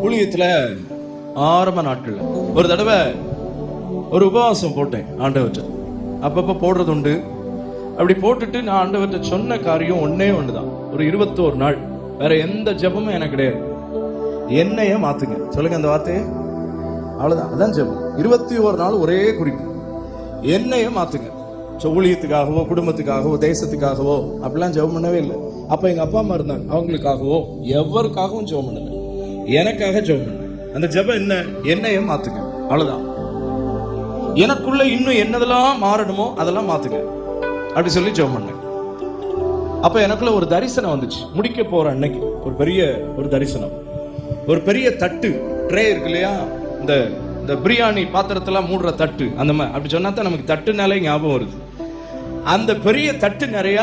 ஊழியத்துல ஆரம்ப நாட்கள்ல ஒரு தடவை ஒரு உபவாசம் போட்டேன் ஆண்டவர்கிட்ட. அப்பப்ப போடுறது உண்டு. அப்படி போட்டுட்டு நான் ஆண்டவர்கிட்ட சொன்ன காரியம் ஒன்னே ஒண்ணுதான். ஒரு 21 நாள் வேற எந்த ஜெபமும் எனக்கு கிடையாது. என்னைய மாத்துங்க. சொல்லுங்க அந்த வார்த்தையை. அவ்வளவுதான், அதான் ஜெபம். 21 நாள் ஒரே குறிப்பு, என்னைய மாத்துங்க. ஊழியத்துக்காகவோ குடும்பத்துக்காகவோ தேசத்துக்காகவோ அப்படிலாம் ஜெபம் பண்ணவே இல்லை. அப்ப எங்க அப்பா அம்மா இருந்தாங்க, அவங்களுக்காகவோ எவருக்காகவும் ஜெபம் பண்ணல, எனக்காக ஜெபம் பண்ண. அந்த ஜெபம் என்ன? என்னைய மாத்துங்க, அவ்வளவுதான். எனக்குள்ள இன்னும் என்னதெல்லாம் மாறணுமோ அதெல்லாம் மாத்துங்க அப்படி சொல்லி ஜெபம் பண்ணேன். அப்ப எனக்குள்ள ஒரு தரிசனம் வந்துச்சு. முடிக்க போற அன்னைக்கு ஒரு பெரிய தரிசனம். ஒரு பெரிய தட்டு, ட்ரே இருக்கு இல்லையா, இந்த பிரியாணி பாத்திரத்தெல்லாம் மூடுற தட்டு, அந்த மாதிரி அப்படி சொன்னா தான் நமக்கு தட்டுனாலே ஞாபகம் வருது. அந்த பெரிய தட்டு நிறைய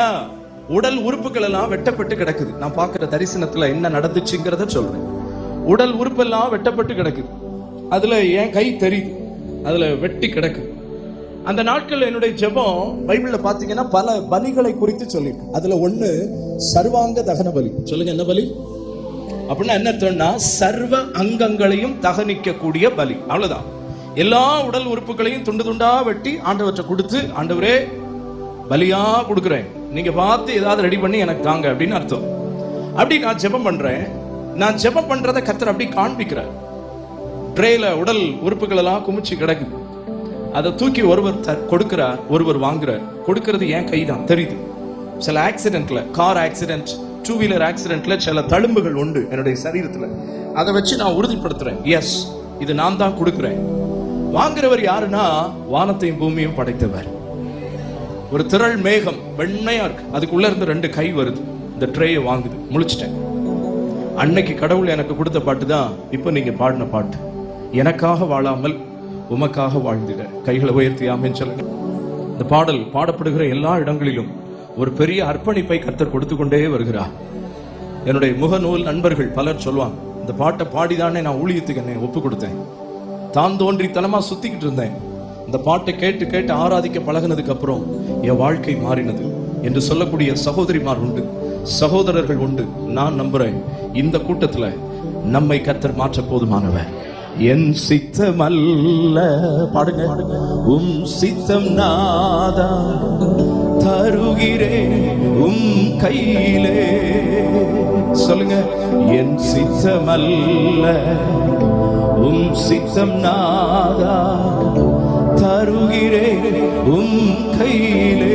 உடல் உறுப்புகள் எல்லாம் வெட்டப்பட்டு கிடக்குது. நான் பார்க்கிற தரிசனத்துல என்ன நடந்துச்சுங்கிறத சொல்றேன். உடல் உறுப்பெல்லாம் வெட்டப்பட்டு கிடக்குது. அதுல என் கை தெரியுது, அதுல வெட்டி கிடக்கு. அந்த நாட்கள் என்னுடைய ஜெபம் பைபிள்ல பாத்தீங்கன்னா பல பலிகளை குறித்து சொல்லியிருக்கு. அதுல ஒண்ணு சர்வாங்க தகன பலி. சொல்லுங்க, என்ன பலி அப்படின்னா என்ன அர்த்தம்னா, சர்வ அங்கங்களையும் தகனிக்க கூடிய பலி. அவ்வளவுதான். எல்லா உடல் உறுப்புகளையும் துண்டு துண்டா வெட்டி ஆண்டவற்றை கொடுத்து, ஆண்டவரே பலியா கொடுக்குறேன், நீங்க பார்த்து ஏதாவது ரெடி பண்ணி எனக்கு தாங்க அப்படின்னு அர்த்தம். அப்படி நான் ஜெபம் பண்றேன். நான் ஜெபம் பண்றதை கர்த்தர் அப்படி காண்பிக்கிறார். ட்ரேல உடல் உறுப்புகள் எல்லாம் குமிச்சு கிடக்குது. அதை தூக்கி ஒருவர் கொடுக்கிறார், ஒருவர் வாங்குறார். கொடுக்கிறது என் கை தான் தெரியுது. சில ஆக்சிடென்ட்ல, கார் ஆக்சிடென்ட், 2 வீலர் ஆக்சிடென்ட்ல சில தழும்புகள் உண்டு என்னுடைய சரீரத்துல. அதை வச்சு நான் உறுதிப்படுத்துறேன், எஸ் இது நான் தான் கொடுக்கிறேன். வாங்குறவர் யாருன்னா, வானத்தையும் பூமியும் படைத்தவர். ஒரு திரள் மேகம் வெண்மையா இருக்கு, அதுக்குள்ள இருந்து 2 கை வருது, இந்த ட்ரேயை வாங்குது. முழிச்சிட்டேன். அன்னைக்கு கடவுள் எனக்கு கொடுத்த பாட்டு தான் இப்ப நீங்க பாடின பாட்டு. எனக்காக வாழாமல் உமக்காக வாழ்ந்திட. கைகளை உயர்த்தி ஆமென் சொல்லுங்க. இந்த பாடல் பாடப்படுகிற எல்லா இடங்களிலும் ஒரு பெரிய அர்ப்பணிப்பை கர்த்தர் கொடுத்து கொண்டே வருகிறார். என்னுடைய முகநூல் நண்பர்கள் பலர் சொல்லுவாங்க, இந்த பாட்டை பாடிதானே நான் ஊழியத்துக்கு என்னை ஒப்பு கொடுத்தேன், தான் தோன்றித்தனமா சுத்திக்கிட்டு இருந்தேன், இந்த பாட்டை கேட்டு கேட்டு ஆராதிக்க பழகினதுக்கு அப்புறம் என் வாழ்க்கை மாறினது என்று சொல்லக்கூடிய சகோதரிமார் உண்டு, சகோதரர்கள் உண்டு. நான் நம்புறேன், இந்த கூட்டத்துல நம்மை கர்த்தர் மாற்ற போதுமானவர். என் சித்தம் அல்ல, பாடுங்க, உம் சித்தம் நாதா தருகிறேன் உம் கையிலே. சொல்லுங்க, என் சித்தம் அல்ல உம் சித்தம் நாதா தருகிறேன் உம் கையிலே.